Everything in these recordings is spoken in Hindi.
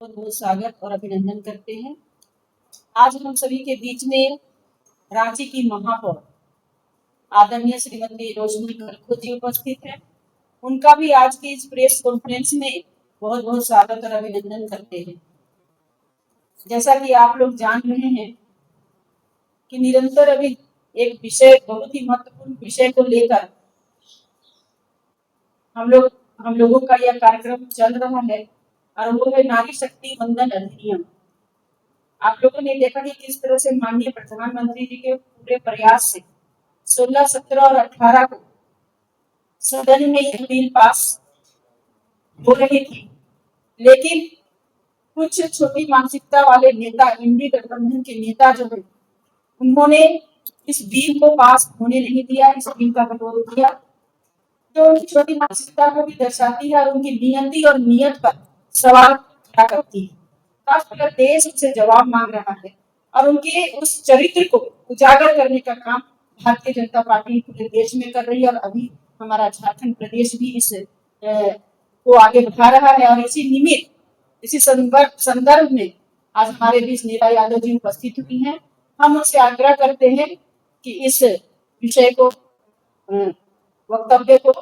बहुत बहुत स्वागत और अभिनंदन करते हैं। आज हम सभी के बीच में रांची की महापौर आदरणीय श्रीमती रोशनी खलखो जी उपस्थित है। उनका भी आज की इस प्रेस कॉन्फ्रेंस में बहुत बहुत स्वागत और अभिनंदन करते हैं। जैसा कि आप लोग जान रहे हैं कि निरंतर अभी एक विषय, बहुत ही महत्वपूर्ण विषय को लेकर हम लोगों का यह कार्यक्रम चल रहा है और वो है नारी शक्ति वंदन अधिनियम। आप लोगों ने देखा कि किस तरह से माननीय प्रधानमंत्री जी के पूरे प्रयास से 16, 17 और 18 को सदन में यह बिल पास हो रही थी, लेकिन कुछ छोटी मानसिकता वाले नेता, इंडी गठबंधन के नेता जो है, उन्होंने इस बिल को पास होने नहीं दिया, इस बिल का विरोध किया, जो उनकी छोटी मानसिकता को भी दर्शाती है और उनकी नियति और नियत पर सवाल खड़ा करती है। खास पूरा देश उनसे जवाब मांग रहा है और उनके उस चरित्र को उजागर करने का काम भारतीय जनता पार्टी पूरे देश में कर रही है और अभी हमारा झारखंड प्रदेश भी इस को आगे बढ़ा रहा है। और इसी निमित्त, इसी संदर्भ में आज हमारे बीच नीरा यादव जी उपस्थित हुई हैं। हम उनसे आग्रह करते हैं कि इस विषय को, वक्तव्य को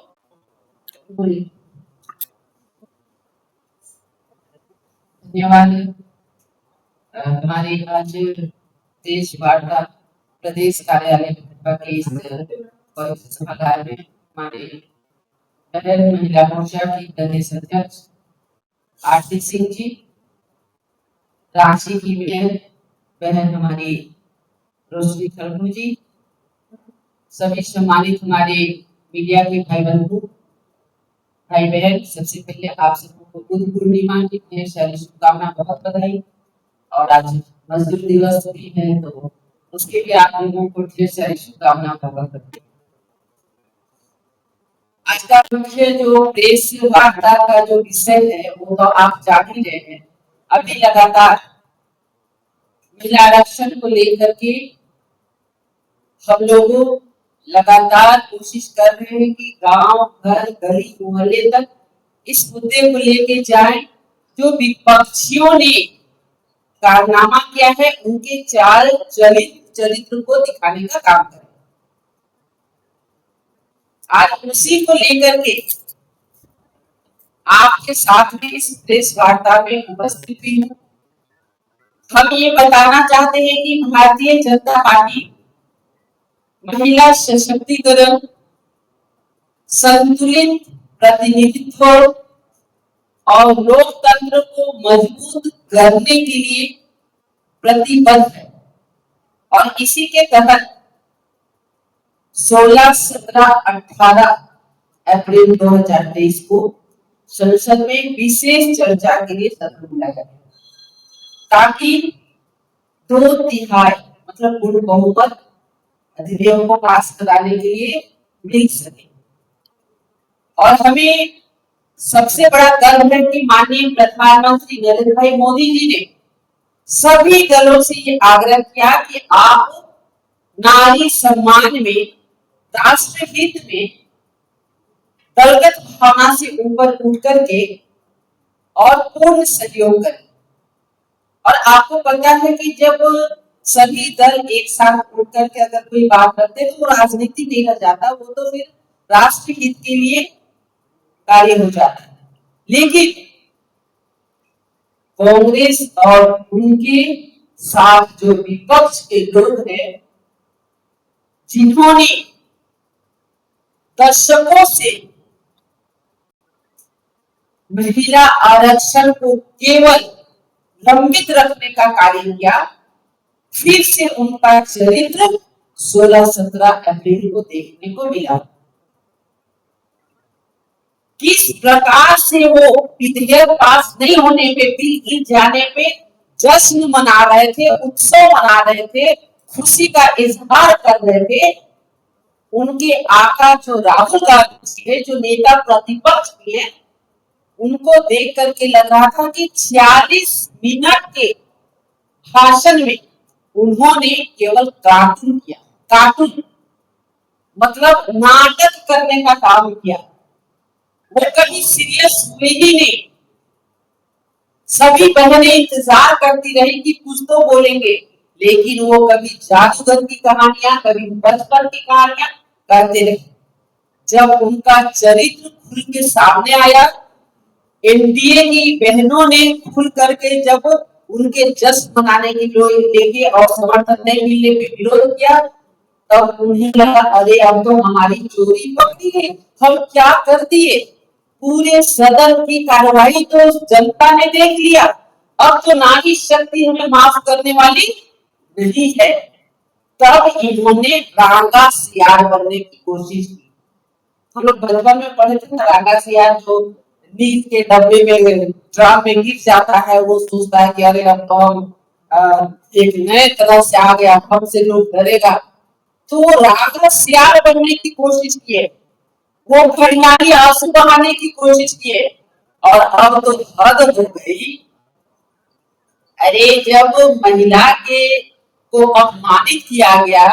बोलिए। धन्यवाद। हमारे आज देश वार्ता प्रदेश कार्यालय के इस सभागार में हमारे बहन महिला मोर्चा की प्रदेश अध्यक्ष आरती सिंह जी, रांची की मेयर बहन हमारी रोशनी खलखो जी, सभी सम्मानित हमारे मीडिया के भाई बंधु, भाई बहन, सबसे पहले आप सबको बुद्ध पूर्णिमा की ढेर सारी शुभकामना, बहुत बधाई। और आज मजदूर दिवस भी है तो उसके लिए आप लोगों को ढेर सारी शुभकामना करते। आज का मुख्य जो प्रेस वार्ता का जो विषय है वो तो आप जान ही रहे हैं। अभी लगातार महिला आरक्षण को लेकर के हम लोग लगातार कोशिश कर रहे हैं कि गांव, घर, गली, मोहल्ले तक इस मुद्दे को लेके जाएं। जो विपक्षियों ने कारनामा किया है, उनके चाल चरित्र को दिखाने का काम करें। आज उसी को लेकर के आपके साथ में इस प्रेस वार्ता में उपस्थित हुई हूँ। हम ये बताना चाहते हैं कि भारतीय जनता पार्टी महिला सशक्तिकरण, संतुलित प्रतिनिधित्व और लोकतंत्र को मजबूत करने के लिए प्रतिबद्ध है और इसी के तहत 16, 17, 18 अप्रैल 2023 को संसद में विशेष चर्चा के लिए सत्र बुलाया गया ताकि 2/3 मतलब पूर्ण बहुमत अधिनियम को पास कराने के लिए मिल सके। और हमें सबसे बड़ा गर्व है कि माननीय प्रधानमंत्री नरेंद्र भाई मोदी जी ने सभी दलों से ये आग्रह किया कि आप नारी सम्मान में, राष्ट्रहित में दलगत भावना से ऊपर उठ करके और पूर्ण सहयोग करें। और आपको पता है कि जब सभी दल एक साथ उठ करके अगर कोई बात करते हैं तो वो राजनीति नहीं रह जाता, वो तो फिर राष्ट्रहित के लिए कार्य हो जाता है। लेकिन कांग्रेस और उनके साथ जो विपक्ष के लोग हैं, जिन्होंने दशकों से महिला आरक्षण को केवल लंबित रखने का कार्य किया, फिर से उनका चरित्र 16, 17 अप्रैल को देखने को मिला। किस प्रकार से वो विधेयक पास नहीं होने पे, बिल गिर जाने पे जश्न मना रहे थे, उत्सव मना रहे थे, खुशी का इजहार कर रहे थे। उनके आका जो राहुल गांधी है, जो नेता प्रतिपक्ष भी है, उनको देख करके लग रहा था कि 46 मिनट के भाषण में उन्होंने केवल कार्टून किया। कार्टून मतलब नाटक करने का काम किया, वो कभी सीरियस हुए ही नहीं। सभी बहनें इंतजार करती रही कि कुछ तो बोलेंगे, लेकिन वो कभी जादूगर की कहानियां, कभी बचपन की कहानियां करते रहे। जब उनका चरित्र खुल के सामने आया, एनडीए की बहनों ने खुल करके जब उनके जश्न मनाने के लिए और समर्थन नहीं मिलने पे विरोध किया, तब उन्हें लगा अरे अब तो हमारी चोरी पकड़ी गई, हम क्या कर दिए। पूरे सदन की कार्रवाई तो जनता ने देख लिया, अब तो नारी शक्ति हमें माफ करने वाली नहीं है। तब इन्होंने रांगा सियार बनने की कोशिश की। हम लोग बचपन में पढ़े थे ना, रांगा सियार जो नींद के डब्बे में ड्राम में गिर जाता है, वो सोचता है कि अरे अब तो हम एक नए तरह से आ गया, हमसे लोग डरेगा, तो वो रांगा सियार बनने की कोशिश किए, वो घड़ियाली आंसू बहाने की कोशिश किए। और अब तो हद हो गई। अरे जब महिला के को अपमानित किया गया,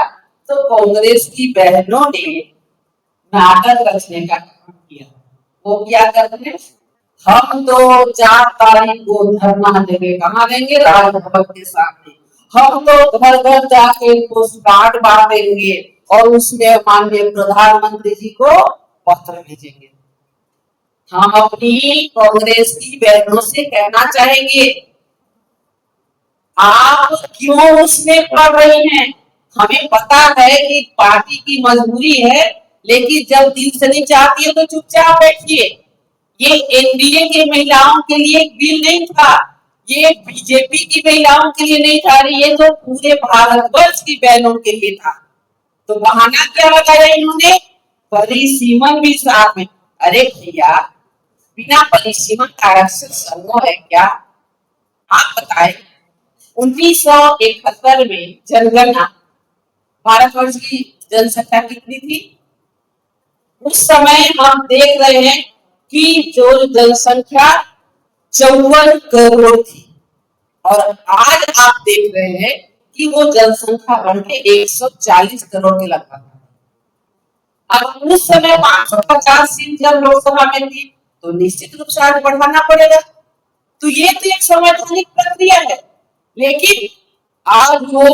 तो कांग्रेस की बहनों ने नाटक रचने का काम किया। वो क्या करते हैं, हम तो 4 तारीख को धरना देंगे, कहाँ देंगे, राजभवन के सामने। हम तो घर घर जाके पोस्ट कार्ड बांटेंगे और उसमें माननीय प्रधानमंत्री जी को पत्र भेजेंगे। हम अपनी कांग्रेस की बहनों से कहना चाहेंगे, आप क्यों उसमें पड़ रही हैं। हमें पता है कि पार्टी की मजबूरी है, लेकिन जब दिल से नहीं चाहती है तो चुपचाप बैठिए। ये एनडीए के महिलाओं के लिए एक बिल नहीं था, ये बीजेपी की महिलाओं के लिए नहीं था, ये तो पूरे भारतवर्ष की बहनों के लिए था। तो बहाना क्या लगाया इन्होंने, परिसीमन भी साथ में। अरे भैया, बिना परिसीमन का आरक्षण संभव है क्या? आप बताएं। 1971 में जनगणना, भारतवर्ष की जनसंख्या कितनी थी? उस समय हम देख रहे हैं कि जो जनसंख्या 54 करोड़ थी, और आज आप देख रहे हैं कि वो जनसंख्या बढ़ के 140 करोड़ के लगभग। अब उस समय 550 सीट जब लोकसभा में थी, तो निश्चित रूप से आज बढ़ाना पड़ेगा। तो ये तो एक संवैधानिक प्रक्रिया है, लेकिन आज वो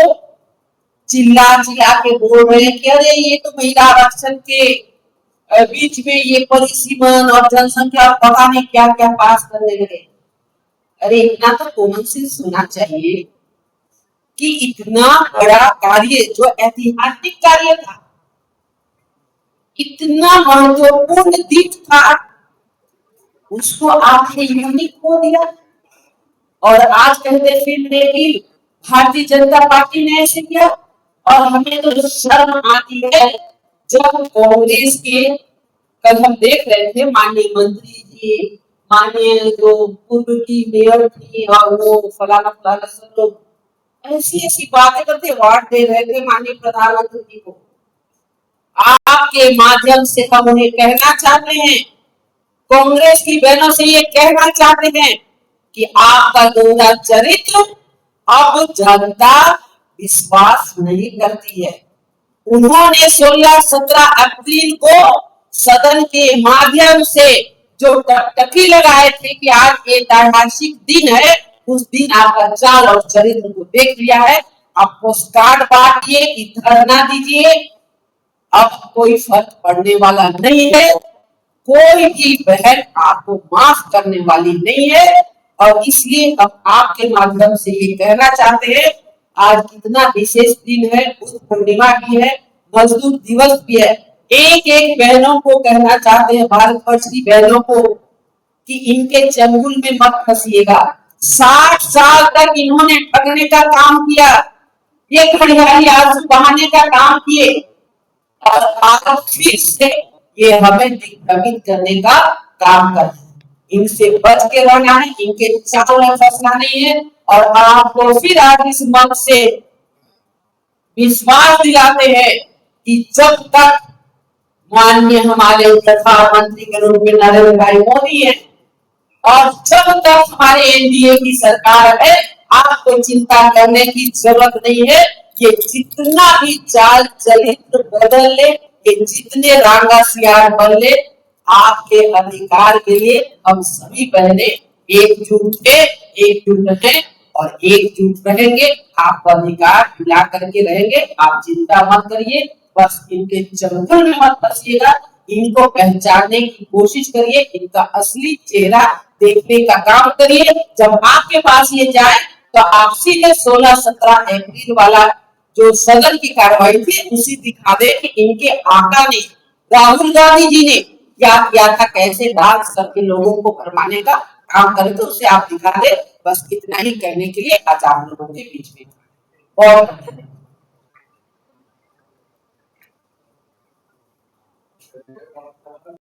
चिल्ला चिल्ला के बोल रहे हैं कि अरे ये तो महिला आरक्षण के बीच में ये परिसीमन और जनसंख्या पता नहीं क्या क्या पास करने लगे। अरे इतना तो कॉमन सेंस होना चाहिए कि इतना बड़ा कार्य, जो ऐतिहासिक कार्य था, इतना महत्वपूर्ण दिन था, उसको आपने यूनिक खो दिया। और आज कहते फिर कि भारतीय जनता पार्टी ने ऐसे किया। और हमें तो शर्म आती है जब कांग्रेस के, कल हम देख रहे थे माननीय मंत्री जी, माननीय जो पूर्व की मेयर थी, और वो फलाना फलाना सब लोग ऐसी ऐसी बातें करते, वार्ड दे रहे थे माननीय प्रधानमंत्री जी को। आपके माध्यम से हम उन्हें कहना चाहते हैं, कांग्रेस की बहनों से ये कहना चाहते हैं कि आपका दोहरा चरित्र अब जनता विश्वास नहीं करती है। उन्होंने 16-17 अप्रैल को सदन के माध्यम से जो टकटकी लगाए थे कि आज एक ऐतिहासिक दिन है, उस दिन आपका चाल और चरित्र को देख लिया है। आप पोस्ट कार्ड बांटिए कि धरना दीजिए, अब कोई फर्क पड़ने वाला नहीं है। कोई भी बहन आपको माफ करने वाली नहीं है। और इसलिए हम आपके माध्यम से ये कहना चाहते हैं, आज कितना विशेष दिन है, बुद्ध पूर्णिमा भी है, मजदूर दिवस भी है। एक एक बहनों को कहना चाहते हैं, भारतवर्ष की बहनों को, कि इनके चंगुल में मत फंसिएगा। 60 साल तक इन्होंने ठगने का काम किया, ये घड़ियाली आंसू बहाने का काम किए, और आज फिर से ये हमें दिग्भ्रमित करने का काम करते हैं। इनसे बच के रहना है, इनके चाल में फंसना नहीं है। और आपको फिर आज इस मंच से विश्वास दिलाते हैं कि जब तक माननीय हमारे प्रधानमंत्री के रूप में नरेंद्र भाई मोदी है, और जब तक हमारे एनडीए की सरकार है, आपको चिंता करने की जरूरत नहीं है। ये जितना भी चाल चरित्र बदल ले, ये जितने रांगा सियार बन ले, आपके अधिकार के लिए हम सभी बहने एकजुट थे, एकजुट हैं और एकजुट रहेंगे। आपको अधिकार मिला करके रहेंगे। आप चिंता मत करिए, बस इनके चंगुल में मत फंसिएगा। इनको पहचानने की कोशिश करिए, इनका असली चेहरा देखने का काम करिए। जब आपके पास ये जाए तो आप सीधे 16-17 अप्रैल वाला जो सदन की कार्रवाई थी उसी दिखा दे कि इनके आका ने, राहुल गांधी जी ने क्या किया था, कैसे डांस करके लोगों को भरमाने का काम करे, तो उसे आप दिखा दे। बस इतना ही कहने के लिए आज आप लोगों के बीच में और